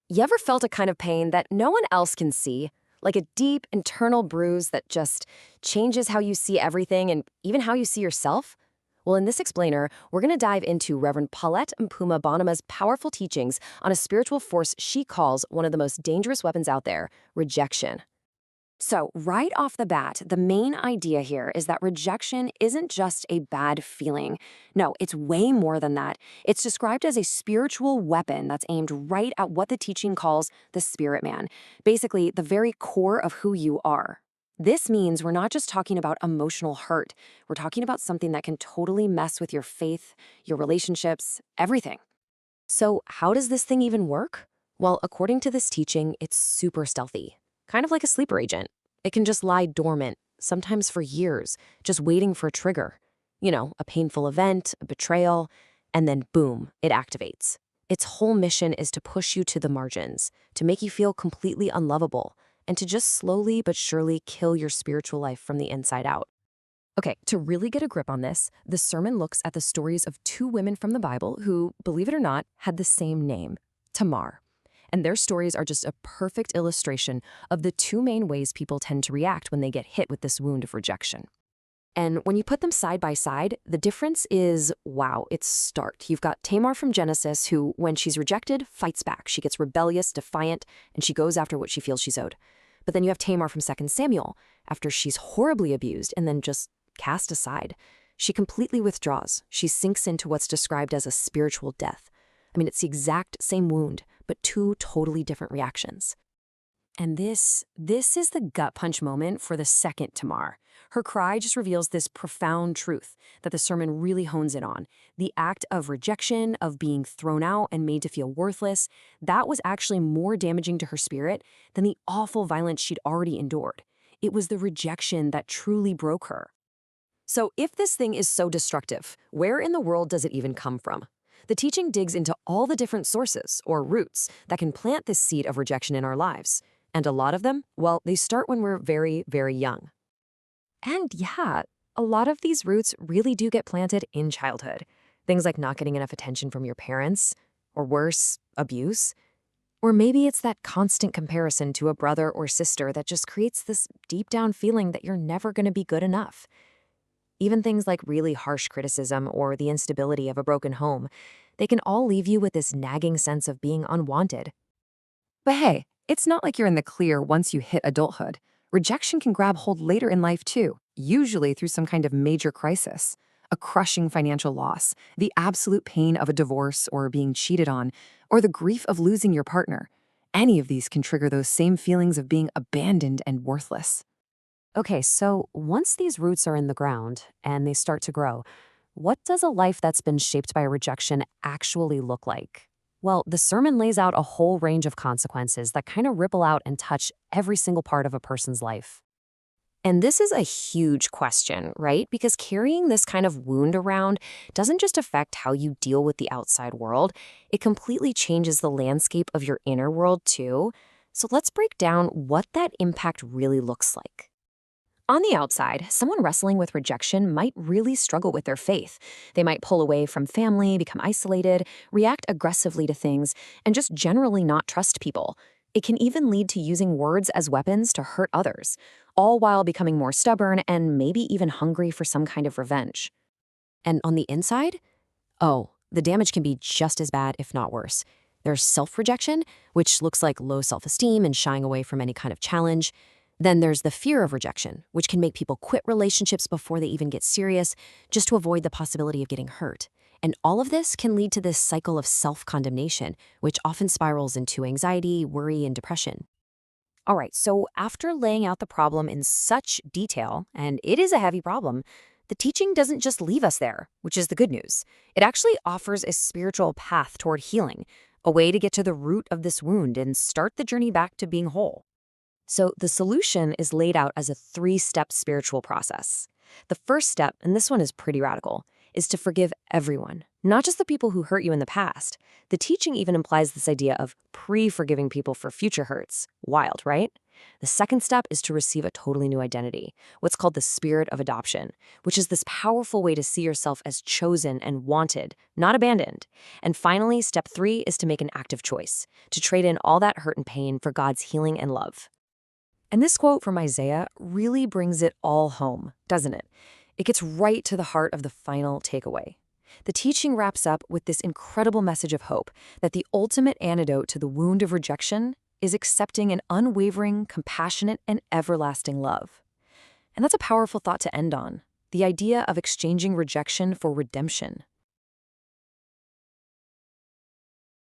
You ever felt a kind of pain that no one else can see? Like a deep internal bruise that just changes how you see everything and even how you see yourself? Well, in this explainer, we're going to dive into Reverend Paulette Mpuma Bonama's powerful teachings on a spiritual force she calls one of the most dangerous weapons out there, rejection. So, right off the bat, the main idea here is that rejection isn't just a bad feeling. No, it's way more than that. It's described as a spiritual weapon that's aimed right at what the teaching calls the spirit man, basically, the very core of who you are. This means we're not just talking about emotional hurt, we're talking about something that can totally mess with your faith, your relationships, everything. So, how does this thing even work? Well, according to this teaching, it's super stealthy, kind of like a sleeper agent. It can just lie dormant, sometimes for years, just waiting for a trigger. You know, a painful event, a betrayal, and then boom, it activates. Its whole mission is to push you to the margins, to make you feel completely unlovable, and to just slowly but surely kill your spiritual life from the inside out. Okay, to really get a grip on this, the sermon looks at the stories of two women from the Bible who, believe it or not, had the same name, Tamar. And their stories are just a perfect illustration of the two main ways people tend to react when they get hit with this wound of rejection. And when you put them side by side, the difference is, wow, it's stark. You've got Tamar from Genesis who, when she's rejected, fights back. She gets rebellious, defiant, and she goes after what she feels she's owed. But then you have Tamar from 2 Samuel, after she's horribly abused and then just cast aside. She completely withdraws. She sinks into what's described as a spiritual death. I mean, it's the exact same wound, but two totally different reactions. And this is the gut punch moment for the second Tamar. Her cry just reveals this profound truth that the sermon really hones in on. The act of rejection, of being thrown out and made to feel worthless, that was actually more damaging to her spirit than the awful violence she'd already endured. It was the rejection that truly broke her. So if this thing is so destructive, where in the world does it even come from? The teaching digs into all the different sources, or roots, that can plant this seed of rejection in our lives. And a lot of them, well, they start when we're very, very young. And yeah, a lot of these roots really do get planted in childhood. Things like not getting enough attention from your parents, or worse, abuse. Or maybe it's that constant comparison to a brother or sister that just creates this deep down feeling that you're never going to be good enough. Even things like really harsh criticism or the instability of a broken home, they can all leave you with this nagging sense of being unwanted. But hey, it's not like you're in the clear once you hit adulthood. Rejection can grab hold later in life too, usually through some kind of major crisis. A crushing financial loss, the absolute pain of a divorce or being cheated on, or the grief of losing your partner. Any of these can trigger those same feelings of being abandoned and worthless. Okay, so once these roots are in the ground and they start to grow, what does a life that's been shaped by rejection actually look like? Well, the sermon lays out a whole range of consequences that kind of ripple out and touch every single part of a person's life. And this is a huge question, right? Because carrying this kind of wound around doesn't just affect how you deal with the outside world, it completely changes the landscape of your inner world too. So let's break down what that impact really looks like. On the outside, someone wrestling with rejection might really struggle with their faith. They might pull away from family, become isolated, react aggressively to things, and just generally not trust people. It can even lead to using words as weapons to hurt others, all while becoming more stubborn and maybe even hungry for some kind of revenge. And on the inside? Oh, the damage can be just as bad, if not worse. There's self-rejection, which looks like low self-esteem and shying away from any kind of challenge. Then there's the fear of rejection, which can make people quit relationships before they even get serious, just to avoid the possibility of getting hurt. And all of this can lead to this cycle of self-condemnation, which often spirals into anxiety, worry, and depression. All right, so after laying out the problem in such detail, and it is a heavy problem, the teaching doesn't just leave us there, which is the good news. It actually offers a spiritual path toward healing, a way to get to the root of this wound and start the journey back to being whole. So the solution is laid out as a 3-step spiritual process. The first step, and this one is pretty radical, is to forgive everyone, not just the people who hurt you in the past. The teaching even implies this idea of pre-forgiving people for future hurts. Wild, right? The second step is to receive a totally new identity, what's called the spirit of adoption, which is this powerful way to see yourself as chosen and wanted, not abandoned. And finally, step 3 is to make an active choice, to trade in all that hurt and pain for God's healing and love. And this quote from Isaiah really brings it all home, doesn't it? It gets right to the heart of the final takeaway. The teaching wraps up with this incredible message of hope that the ultimate antidote to the wound of rejection is accepting an unwavering, compassionate, and everlasting love. And that's a powerful thought to end on, the idea of exchanging rejection for redemption.